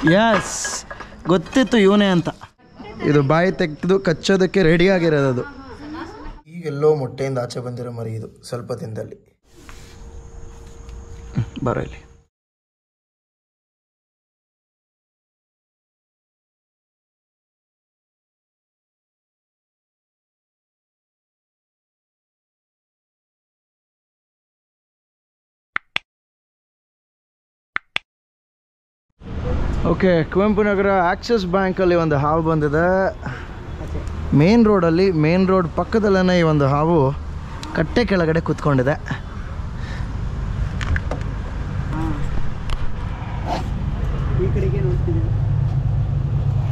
Yes, ಗೊತ್ತಿತ್ತು ಇವನೇ ಅಂತ. ಇದು ಬಾಯಿ ತೆಗೆದು ಕಚ್ಚೋದಕ್ಕೆ ರೆಡಿಯಾಗಿರೋದು ಅದು. ಈಗೆಲ್ಲೋ ಮೊಟ್ಟೆಯಿಂದ ಆಚೆ ಬಂದಿರೋ ಮರಿ ಇದು, ಸ್ವಲ್ಪ ದಿನದಲ್ಲಿ. ಬರೋ ಇಲ್ಲಿ. ಓಕೆ, ಕುವೆಂಪು ನಗರ ಆಕ್ಸಿಸ್ ಬ್ಯಾಂಕಲ್ಲಿ ಒಂದು ಹಾವು ಬಂದಿದೆ. ಮೇನ್ ರೋಡಲ್ಲಿ, ಮೇನ್ ರೋಡ್ ಪಕ್ಕದಲ್ಲೇ ಈ ಒಂದು ಹಾವು ಕಟ್ಟೆ ಕೆಳಗಡೆ ಕೂತ್ಕೊಂಡಿದೆ.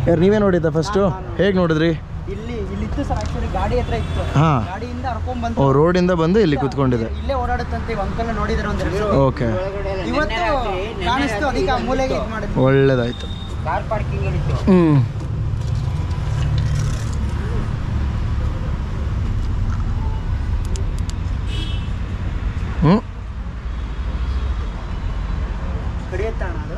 ಯಾರು ನೀವೇ ನೋಡಿದ್ದ ಫಸ್ಟು? ಹೇಗೆ ನೋಡಿದ್ರಿ? ಇಲ್ಲಿತ್ತು ಸರ್, ಆಕ್ಚುಲಿ ಗಾಡಿ ಹತ್ರ ಇತ್ತು. ಹಾಂ, ಗಾಡಿಯಿಂದ ಹರ್ಕೊಂಡ್ ಬಂದು ರೋಡಿಂದ ಬಂದು ಇಲ್ಲಿ ಕೂತ್ಕೊಂಡಿದೆ. ಇಲ್ಲೇ ಓಡಾಡುತ್ತಂತೆ. ಅಂಕಲ್ ನೋಡಿದ್ರೆ ಒಂದು ಓಕೆ, ಇವತ್ತು ಕಾಣಿಸ್ತು, ಅದಕ್ಕೆ ಆ ಮೂಲೆಗೆ ಇದು ಮಾಡಿದ್ರು. ಒಳ್ಳೇದಾಯ್ತು. ಕಾರ್ ಪಾರ್ಕಿಂಗ್ ಇತ್ತು. ಕಡಿಯುತ್ತಾಣ ಅದು.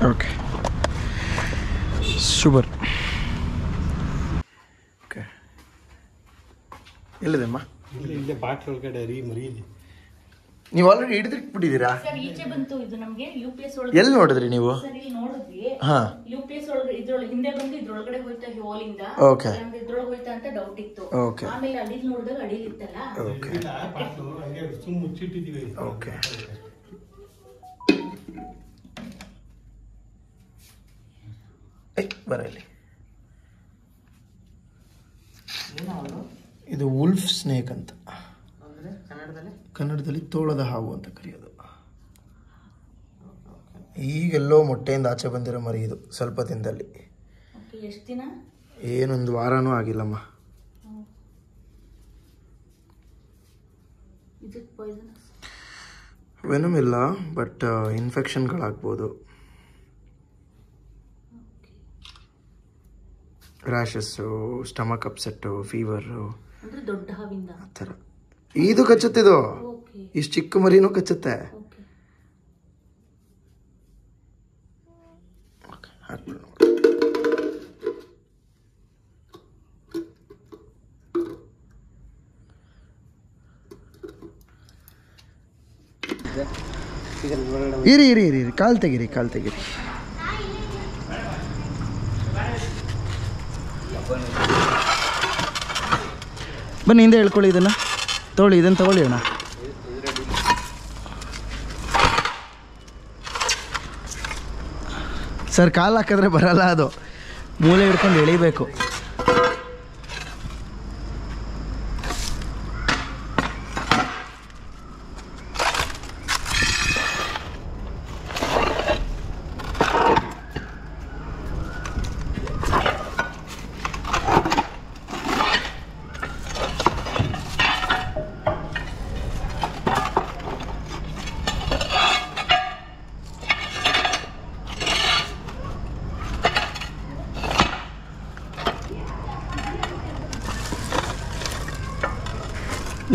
Okay, super. ಓಕೆ, ಎಲ್ಲಿದೆ ಅಮ್ಮ? ಇಲ್ಲೇ ಬಾಕ್ಸ್ ಒಳಗಡೆ ಮರೀದಿ. ನೀವು ಆಲ್ರೆಡಿ ಹಿಡಿದಿಟ್ಬಿಟ್ಟಿದ್ದೀರಾ? ಈಚೆ ಬಂತು ಇದು ನಮಗೆ. ಯುಪಿಎಸ್ ಒಳಗೆ ಎಲ್ಲಿ ನೋಡಿದ್ರಿ ನೀವು? ಇಲ್ಲಿ ನೋಡಿದ್ವಿ. ಹಾ, ಯುಪಿಎಸ್ ಒಳಗೆ ಇದ್ರೊಳಗೆ ಹಿಂದೆ ಬಂದು ಇದ್ರೊಳಗಡೆ ಹೋಯ್ತಾ ಹೋಲಿಂದ. ಓಕೆ, ಇದ್ರೊಳಗೆ ಹೋಯ್ತಾ ಅಂತ ಡೌಟ್ ಇತ್ತು. ಓಕೆ, ಆಮೇಲೆ ಅಡಿಲ್ ನೋಡಿದಾಗ ಅಡಿಲ್ ಇತ್ತಲ್ಲ. ಓಕೆ, ಸುಮ್ಮನೆ ಮುಚ್ಚಿಟ್ಟಿದೀವಿ. ಓಕೆ. ಬರಲಿ. ಇದು ವುಲ್ಫ್ ಸ್ನೇಕ್ ಅಂತ, ಕನ್ನಡದಲ್ಲಿ ತೋಳದ ಹಾವು ಅಂತ ಕರೆಯೋದು. ಈಗೆಲ್ಲೋ ಮೊಟ್ಟೆಯಿಂದ ಆಚೆ ಬಂದಿರೋ ಮರಿ ಇದು, ಸ್ವಲ್ಪ ದಿನದಲ್ಲಿ. ಎಷ್ಟು ದಿನ? ಏನೊಂದು ವಾರನೂ ಆಗಿಲ್ಲಮ್ಮ. ವೆನಮ್ ಇಲ್ಲ, ಬಟ್ ಇನ್ಫೆಕ್ಷನ್ಗಳಾಗ್ಬೋದು. ರ್ಯಾಷಸ್ಸು, ಸ್ಟಮಕ್ ಅಪ್ಸೆಟ್ಟು, ಫೀವರು, ದೊಡ್ಡ ಹಾವಿಂದ ಆ ಥರ. ಇದು ಕಚ್ಚುತ್ತಿದು, ಇಷ್ಟು ಚಿಕ್ಕ ಮರಿನೂ ಕಚ್ಚುತ್ತೆ. ಇರಿ ಇರಿ ಇರಿ ಇರಿ, ಕಾಲು ತೆಗಿರಿ, ಕಾಲು ತೆಗಿರಿ. ಬನ್ನಿ, ಹಿಂದೆ ಹೇಳ್ಕೊಳ್ಳಿ. ಇದನ್ನು ತೊಗೊಳ್ಳಿ, ಇದನ್ನು ತಗೊಳ್ಳಿ ಅಣ್ಣ. ಸರ್, ಕಾಲು ಹಾಕಿದ್ರೆ ಬರಲ್ಲ, ಅದು ಮೂಲೆ ಹಿಡ್ಕೊಂಡು ಎಳಿಬೇಕು.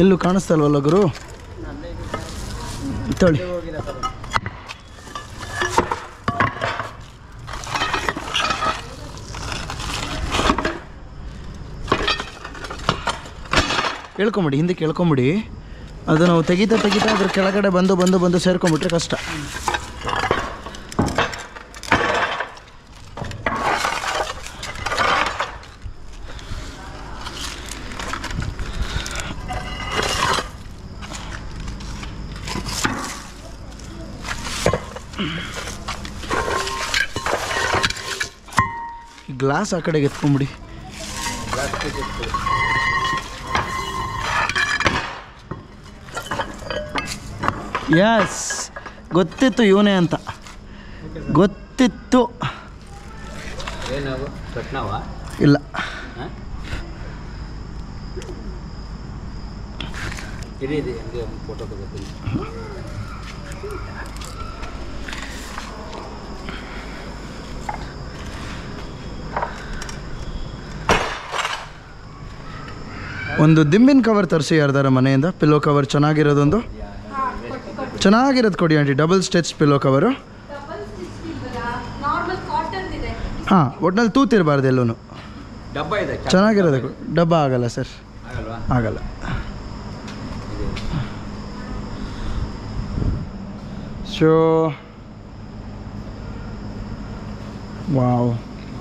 ಎಲ್ಲೂ ಕಾಣಿಸ್ತಲ್ವಲ್ಲ ಗುರು? ತೊಳಿ. ಹೇಳ್ಕೊಂಬಿಡಿ, ಹಿಂದಕ್ಕೆ ಹೇಳ್ಕೊಂಬಿಡಿ. ಅದು ನಾವು ತೆಗಿತಾ ತೆಗಿತಾ ಅದ್ರ ಕೆಳಗಡೆ ಬಂದು ಬಂದು ಬಂದು ಸೇರ್ಕೊಂಬಿಟ್ರೆ ಕಷ್ಟ. ಗ್ಲಾಸ್ ಆ ಕಡೆಗೆ ಎತ್ಕೊಂಬಿಡಿ. ಯಸ್, ಗೊತ್ತಿತ್ತು ಇವನೇ ಅಂತ, ಗೊತ್ತಿತ್ತು. ಏನಾಗು ಕಟ್ನವಾ ಇಲ್ಲ. ಇರಿ ಹಂಗೆ ಒಂದು ಫೋಟೋ ತಗೋತೀನಿ. ಒಂದು ದಿಂಬಿನ ಕವರ್ ತರಿಸಿ ಯಾರ್ದಾರ ಮನೆಯಿಂದ, ಪಿಲ್ಲೋ ಕವರ್ ಚೆನ್ನಾಗಿರೋದೊಂದು, ಚೆನ್ನಾಗಿರೋದು ಕೊಡಿ aunty. Double stitch pillow cover. ಹಾಂ, ಒಟ್ನಲ್ಲಿ ತೂತಿರಬಾರ್ದು ಎಲ್ಲೂ. ಡಬ್ಬ ಇದೆ ಚೆನ್ನಾಗಿರೋದು. ಡಬ್ಬ ಆಗಲ್ಲ ಸರ್, ಆಗಲ್ವಾ? ಆಗಲ್ಲ. ಸೊ ವಾವ್,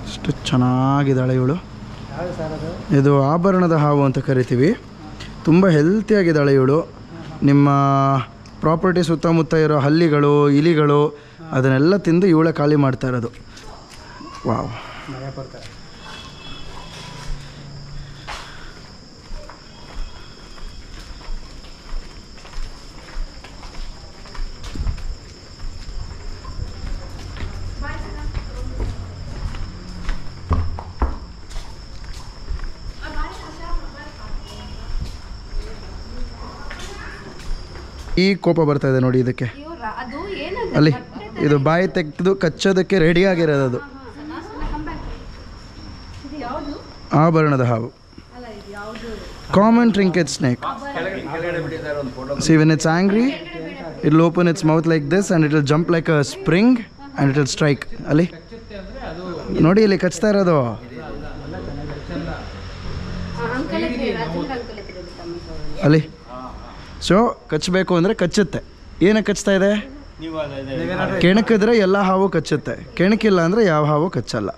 ಎಷ್ಟು ಚೆನ್ನಾಗಿದ್ದಾಳೆ ಇವಳು. ಇದು ಆಭರಣದ ಹಾವು ಅಂತ ಕರಿತೀವಿ. ತುಂಬ ಹೆಲ್ತಿಯಾಗಿದ್ದಾಳೆ ಇವಳು. ನಿಮ್ಮ ಪ್ರಾಪರ್ಟಿ ಸುತ್ತಮುತ್ತ ಇರೋ ಹಲ್ಲಿಗಳು, ಇಲಿಗಳು ಅದನ್ನೆಲ್ಲ ತಿಂದು ಇವಳೇ ಖಾಲಿ ಮಾಡ್ತಾ ಇರೋದು. ವಾವ್. ಈ ಕೋಪ ಬರ್ತಾ ಇದೆ ನೋಡಿ ಇದಕ್ಕೆ. ಅಲ್ಲಿ ಇದು ಬಾಯಿ ತೆಗೆದು ಕಚ್ಚೋದಕ್ಕೆ ರೆಡಿ ಆಗಿರೋದು. ಅದು ಆಭರಣದ ಹಾವು, common trinket snake. See, when it's angry, it will open its mouth like this and it will jump like a spring and it will strike. ಅಲ್ಲಿ ನೋಡಿ, ಇಲ್ಲಿ ಕಚ್ತಾ ಇರೋದು. ಅಲ್ಲಿ ಸೊ ಕಚ್ಚಬೇಕು ಅಂದರೆ ಕಚ್ಚುತ್ತೆ. ಏನಕ್ಕೆ ಕಚ್ತಾ ಇದೆ? ಕೆಣಕಿದ್ರೆ ಎಲ್ಲ ಹಾವು ಕಚ್ಚುತ್ತೆ, ಕೆಣಕಿಲ್ಲ ಅಂದರೆ ಯಾವ ಹಾವು ಕಚ್ಚಲ್ಲ.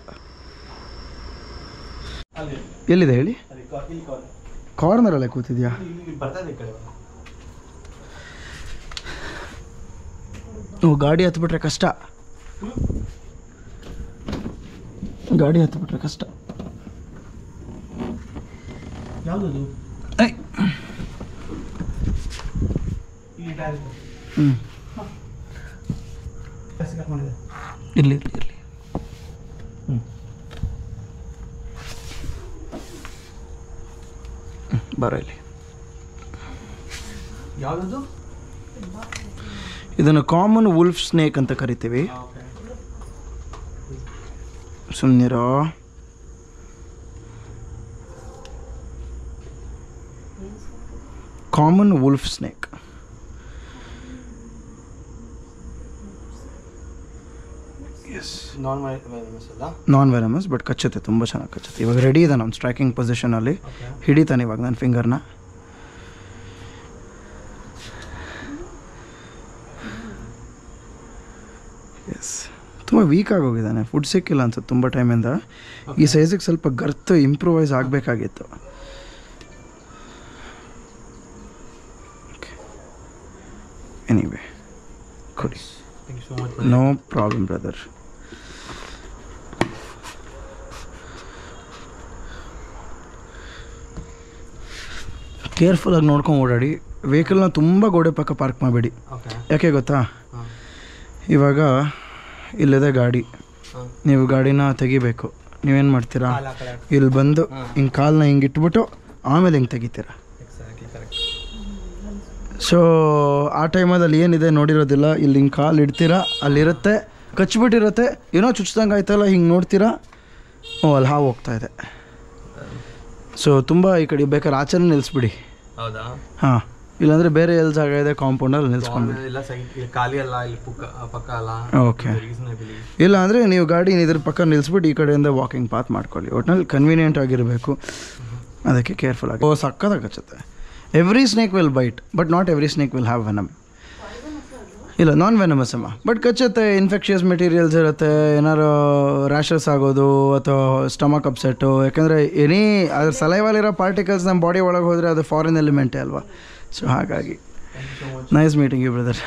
ಎಲ್ಲಿದೆ ಹೇಳಿ? ಕಾರ್ನರಲ್ಲೇ ಕೂತಿದ್ಯಾ? ಗಾಡಿ ಹತ್ಬಿಟ್ರೆ ಕಷ್ಟ, ಗಾಡಿ ಹತ್ಬಿಟ್ರೆ ಕಷ್ಟ. ಯಾವುದು? ಇರಲಿ ಇರಲಿ. ಬರೋ ಇಲ್ಲಿ. ಯಾವುದು? ಇದನ್ನು ಕಾಮನ್ ವುಲ್ಫ್ ಸ್ನೇಕ್ ಅಂತ ಕರಿತೀವಿ. ಸುಮ್ಮನಿರೋ. Common wolf snake. Non venomous but ಕಚ್ಚುತ್ತೆ, ತುಂಬ ಚೆನ್ನಾಗಿ ಕಚ್ಚುತ್ತೆ. ಇವಾಗ ರೆಡಿ ಇದೆ ನಾನು ಸ್ಟ್ರೈಕಿಂಗ್ ಪೊಸಿಷನಲ್ಲಿ. ಹಿಡಿತಾನೆ ಇವಾಗ ನನ್ನ ಫಿಂಗರ್ನ. ಎಸ್, ತುಂಬ ವೀಕ್ ಆಗೋಗಿದ್ದಾನೆ. ಫುಡ್ ಸಿಕ್ಕಿಲ್ಲ ಅನ್ಸುತ್ತೆ ತುಂಬ ಟೈಮಿಂದ. ಈ ಸೈಜಿಗೆ ಸ್ವಲ್ಪ ಗರ್ತು ಇಂಪ್ರೂವೈಸ್ ಆಗಬೇಕಾಗಿತ್ತು. ಎನಿವೆ ಕೊಡಿ. No problem brother. ಕೇರ್ಫುಲ್ಲಾಗಿ ನೋಡ್ಕೊಂಡು ಓಡಾಡಿ. ವೆಹಿಕಲ್ನ ತುಂಬ ಗೋಡೆ ಪಕ್ಕ ಪಾರ್ಕ್ ಮಾಡಬೇಡಿ. ಯಾಕೆ ಗೊತ್ತಾ? ಇವಾಗ ಇಲ್ಲದೆ ಗಾಡಿ, ನೀವು ಗಾಡಿನ ತೆಗಿಬೇಕು. ನೀವೇನು ಮಾಡ್ತೀರಾ? ಇಲ್ಲಿ ಬಂದು ಹಿಂಗೆ ಕಾಲನ್ನ ಹಿಂಗೆ ಇಟ್ಬಿಟ್ಟು ಆಮೇಲೆ ಹಿಂಗೆ ತೆಗಿತೀರಾ. ಸೊ ಆ ಟೈಮಲ್ಲಿ ಏನಿದೆ ನೋಡಿರೋದಿಲ್ಲ. ಇಲ್ಲಿ ಹಿಂಗೆ ಕಾಲು ಇಡ್ತೀರಾ, ಅಲ್ಲಿರುತ್ತೆ, ಕಚ್ಬಿಟ್ಟಿರುತ್ತೆ, ಏನೋ ಚುಚ್ಚಿದಂಗೆ ಆಯ್ತಲ್ಲ, ಹಿಂಗೆ ನೋಡ್ತೀರಾ, ಓ ಅಲ್ಲಿ ಹಾವು ಹೋಗ್ತಾಯಿದೆ. ಸೊ ತುಂಬ ಈ ಕಡೆ ಬೇಕಾದ್ರೆ ಆಚರಣೆ ನಿಲ್ಲಿಸ್ಬಿಡಿ. ಹೌದಾ? ಹಾಂ, ಇಲ್ಲಾಂದರೆ ಬೇರೆ ಎಲ್ಲಿ ಜಾಗ ಇದೆ ಕಾಂಪೌಂಡಲ್ಲಿ ನಿಲ್ಸ್ಕೊಂಡ್ಬಿಡಿ. ಓಕೆ, ಇಲ್ಲ ಅಂದರೆ ನೀವು ಗಾಡಿ ಇದ್ರ ಪಕ್ಕ ನಿಲ್ಲಿಸ್ಬಿಟ್ಟು ಈ ಕಡೆಯಿಂದ ವಾಕಿಂಗ್ ಪಾತ್ ಮಾಡ್ಕೊಳ್ಳಿ. ಒಟ್ನಲ್ಲಿ ಕನ್ವೀನಿಯೆಂಟ್ ಆಗಿರಬೇಕು, ಅದಕ್ಕೆ ಕೇರ್ಫುಲ್ ಆಗಿ. ಓ ಸಕ್ಕತ್ತಾಗಿ ಕಚ್ಚುತ್ತೆ. Every snake will bite but not every snake will have venom. ಇಲ್ಲ, ನಾನ್ ವೆನಮಸ್ ಅಮ್ಮ, ಬಟ್ ಕಚ್ಚುತ್ತೆ. ಇನ್ಫೆಕ್ಷಿಯಸ್ ಮೆಟೀರಿಯಲ್ಸ್ ಇರುತ್ತೆ, ಏನಾರು ರ್ಯಾಷಸ್ ಆಗೋದು ಅಥವಾ ಸ್ಟಮಕ್ ಅಪ್ಸೆಟ್ಟು. ಯಾಕಂದರೆ ಅದ್ರ ಸಲೈವಲ್ಲಿರೋ ಪಾರ್ಟಿಕಲ್ಸ್ ನಮ್ಮ ಬಾಡಿ ಒಳಗೆ ಹೋದರೆ ಅದು ಫಾರಿನ್ ಎಲಿಮೆಂಟೇ ಅಲ್ವಾ. ಸೊ ಹಾಗಾಗಿ ನೈಸ್ ಮೀಟಿಂಗ್ ಯು ಬ್ರದರ್.